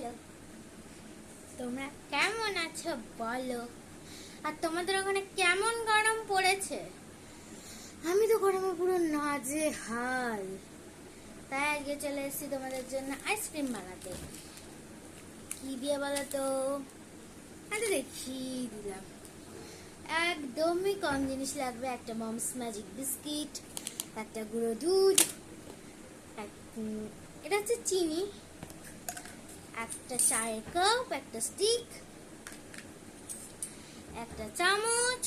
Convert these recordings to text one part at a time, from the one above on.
Hello, তোমরা কেমন আছো বলো? আর তোমাদের ওখানে কেমন গরম পড়েছে? আমি তো গরমে পুরো নাজেহাল। তাই আজকে চলে এসেছি তোমাদের জন্য আইসক্রিম বানাতে। কি দিয়ে বলো তো? আচ্ছা দেখিয়ে দিলাম। একদমই কম জিনিস লাগবে। একটা মমস ম্যাজিক বিস্কিট, একটা গুঁড়ো দুধ, এটা হচ্ছে চিনি, একটা চায়ের কাপ, একটা স্টিক, একটা চামচ,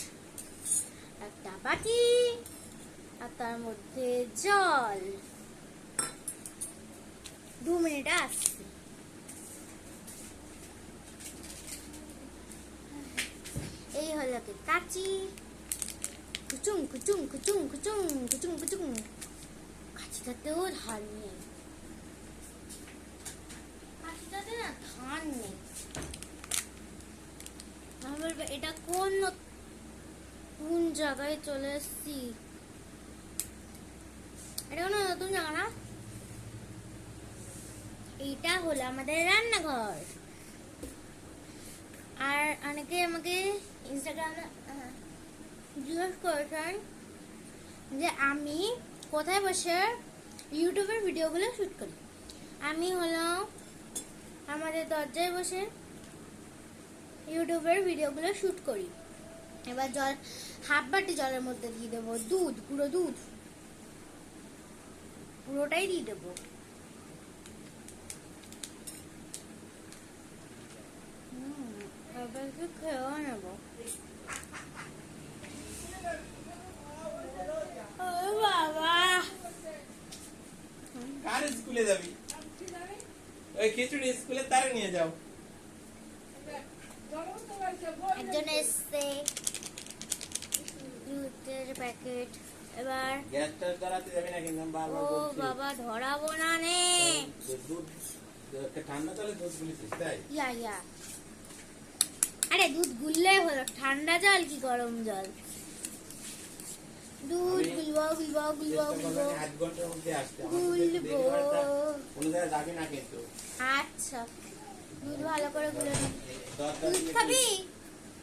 একটা বাটি, আর তার মধ্যে জল। 2 মিনিট আসছে। এই হলো কি কাচি। কুচুং কুচুং কুচুং কুচুং কুচুং কুচুং। কাচিটাতেও ধার নেই, কাচিটাতে না ধার নেই। আমি বলবো এটা কোন জায়গায় চলে এসছি। এটা কোনো নতুন জায়গা না, এইটা হলো আমাদের রান্নাঘর। আর অনেকে আমাকে ইনস্টাগ্রামে জিজ্ঞেস করেছেন যে আমি কোথায় বসে ইউটিউবের ভিডিওগুলো শুট করি। আমি হলো আমাদের দরজায় বসে ইউটিউবের ভিডিওগুলো শুট করি। এবার জল, হাফ বাটি জলের মধ্যে দিয়ে দেবো দুধ, গুঁড়ো দুধ, পুরোটাই দিয়ে দেবো। খেয়েও নেবো। কার স্কুলে যাবি? ওই খিচুড়ি স্কুলে তারে নিয়ে যাও। একজন এসছে, দুধের প্যাকেট। এবার গ্যাসটা ধরাতে যাবি না কিন্তু বারবার ও বলছি। বাবা ধরাবো না নে। দুধ ঠান্ডা জলে দুধ গুলিছিস তাই? ইয়া আরে দুধ গুললে হলো, ঠান্ডা জল কি গরম জল? দুধ গুলবো গুলবো গুলবো গুলবো 8 ঘন্টার মধ্যে আসতে। গুলবো। কোনো জায়গায় যাবি না কিন্তু। আচ্ছা, দুধ ভালো করে গুলে নে। দরকার দুধ নেই। খাবি?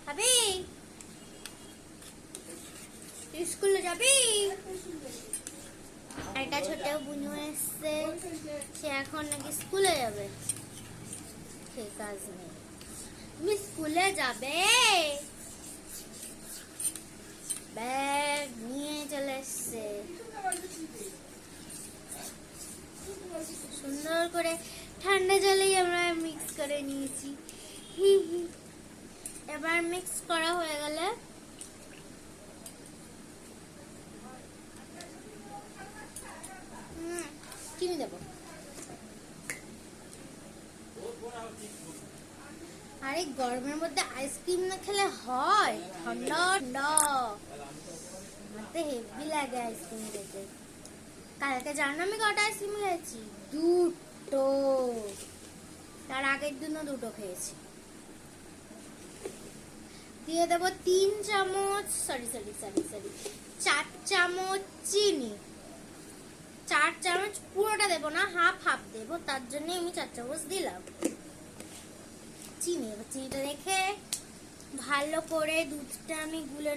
খাবি? স্কুলে যাবি? একটা ছোট বুনু এসছে, সে এখন নাকি স্কুলে যাবে। সে কাজ নেই। তুমি স্কুলে যাবে? ব্যাগ নিয়ে চলে এসছে, সুন্দর করে ঠান্ডা জলেই আমরা মিক্স করে নিয়েছি। এবার মিক্স করা হয়ে গেলে চিনি দেবো। আরে গরমের মধ্যে আইসক্রিম না খেলে হয়? ঠান্ডা ঠান্ডা আমাকে হেভি লাগে আইসক্রিম খেতে। কালকে জানো আমি কটা আইসক্রিম খেয়েছি? 2টো। তার আগের দিনও 2টো খেয়েছি। দিয়ে দেবো 3 চামচ, সরি 4 চামচ চিনি। 4 চামচ পুরোটা দেবো না, হাফ হাফ দেবো, তার জন্য আমি 4 চামচ দিলাম চিনি। এবার চিনিটা রেখে ভালো করে দুধটা আমি গুলে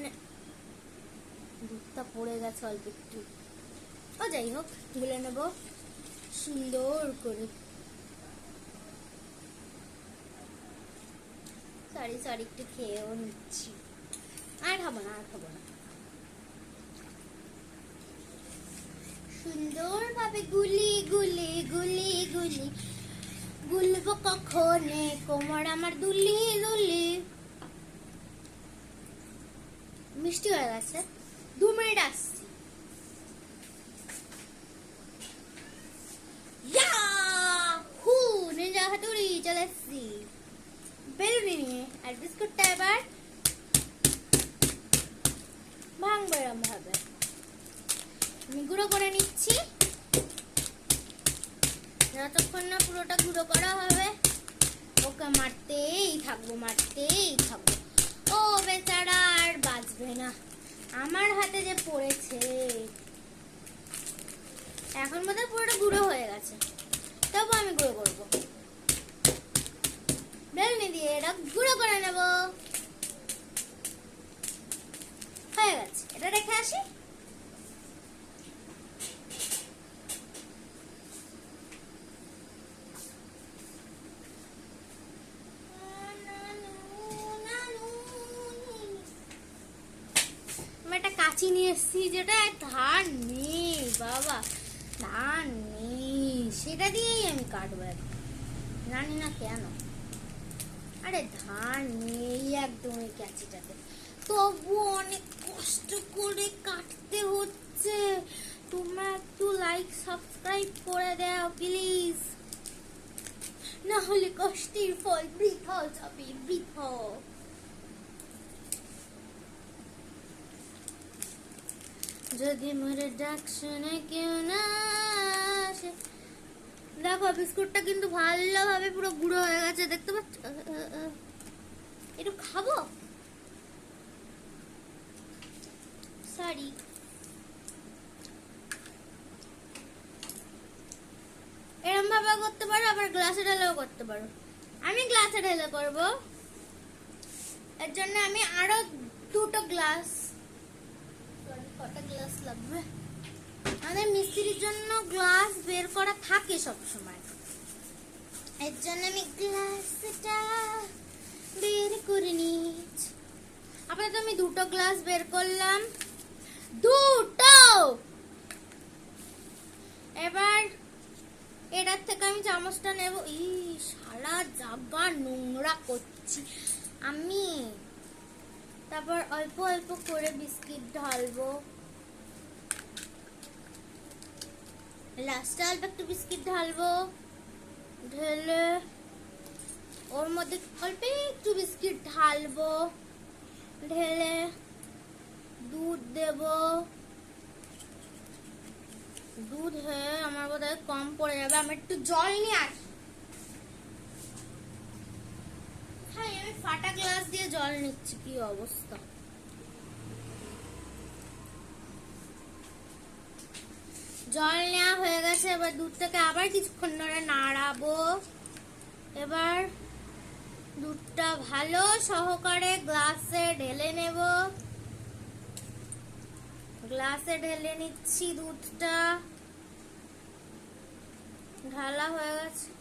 দুধটা পড়ে গেছে অল্প একটু, ও যাই হোক, গুলে নেবো সুন্দর করে। সরি একটু খেয়েও নিচ্ছি। আর খাবো না। সুন্দর ভাবে গুলি গুলবো কখনে কোমর আমার দুলি দুলি। মিষ্টি হয়ে গেছে। 2 মিনিট আসছি। নিনজা হাতুড়ি চলে এসছি বেলুনি নিয়ে। আর বিস্কুটটা এবার ভাঙবো এরম ভাবে। আমি গুঁড়ো করে নিচ্ছি। যতক্ষণ না পুরোটা গুঁড়ো করা হবে ওকে মারতেই থাকবো। ও বেচারা আর বাঁচবে না, আমার হাতে যে পড়েছে। এখন বোধহয় পুরোটা গুঁড়ো হয়ে গেছে, তবু আমি গুঁড়ো করবো। বেলনি দিয়ে এটা গুঁড়ো করে নেব। হয়ে গেছে, এটা রেখে আসি। আমি একটা কাঁচি নিয়ে এসেছি, যেটা ধার নেই বাবা, ধার নেই, সেটা দিয়েই আমি কাটবো এখন। জানি না কেন, আরে ধার নেই একদম এই কাঁচিটাতে, তবু অনেক কষ্ট করে কাটতে হচ্ছে। তোমরা একটু লাইক সাবস্ক্রাইব করে দাও প্লিজ, না হলে কষ্টের ফল বৃথা যাবে, বৃথা। যদি মোর ডাক শুনে কেউ না আসে। দেখো বিস্কুটটা কিন্তু ভালোভাবে পুরো গুঁড়ো হয়ে গেছে, দেখতে পাচ্ছ? একটু খাবো, সরি। এরম ভাবে করতে পারো, আবার গ্লাসে ঢেলেও করতে পারো। আমি গ্লাসে ঢেলে করবো, এর জন্য আমি আরো দুটো গ্লাস, কটা গ্লাস লাগবে? আমাদের মিস্ত্রির জন্য গ্লাস বের করা থাকে সব সময়, এর জন্য আমি গ্লাসটা বের করে নিচ্ছি। আপাতত আমি দুটো গ্লাস বের করলাম, দুটো। এবার এটার থেকে আমি চামচটা নেব। সারা জায়গা নোংরা করছি আমি। তারপর অল্প অল্প করে বিস্কিট ঢালবো, লাস্টে অল্প একটু বিস্কিট ঢালবো, ঢেলে ওর মধ্যে অল্প একটু বিস্কিট ঢালবো, ঢেলে দুধ দেব। দুধ হয়ে আমার বোধহয় কম পড়ে যাবে, আমি একটু জল নিয়ে আসি। হ্যাঁ, আমি ফাটা গ্লাস দিয়ে জল নিচ্ছি, কি অবস্থা। জল নেওয়া হয়ে গেছে, এবার দুধটাকে আবার কিছুক্ষণ ধরে নাড়াবো। এবার দুধটা ভালো সহকারে গ্লাসে ঢেলে নেব, গ্লাসে ঢেলে নিচ্ছি দুধটা, ঢালা হয়ে গেছে।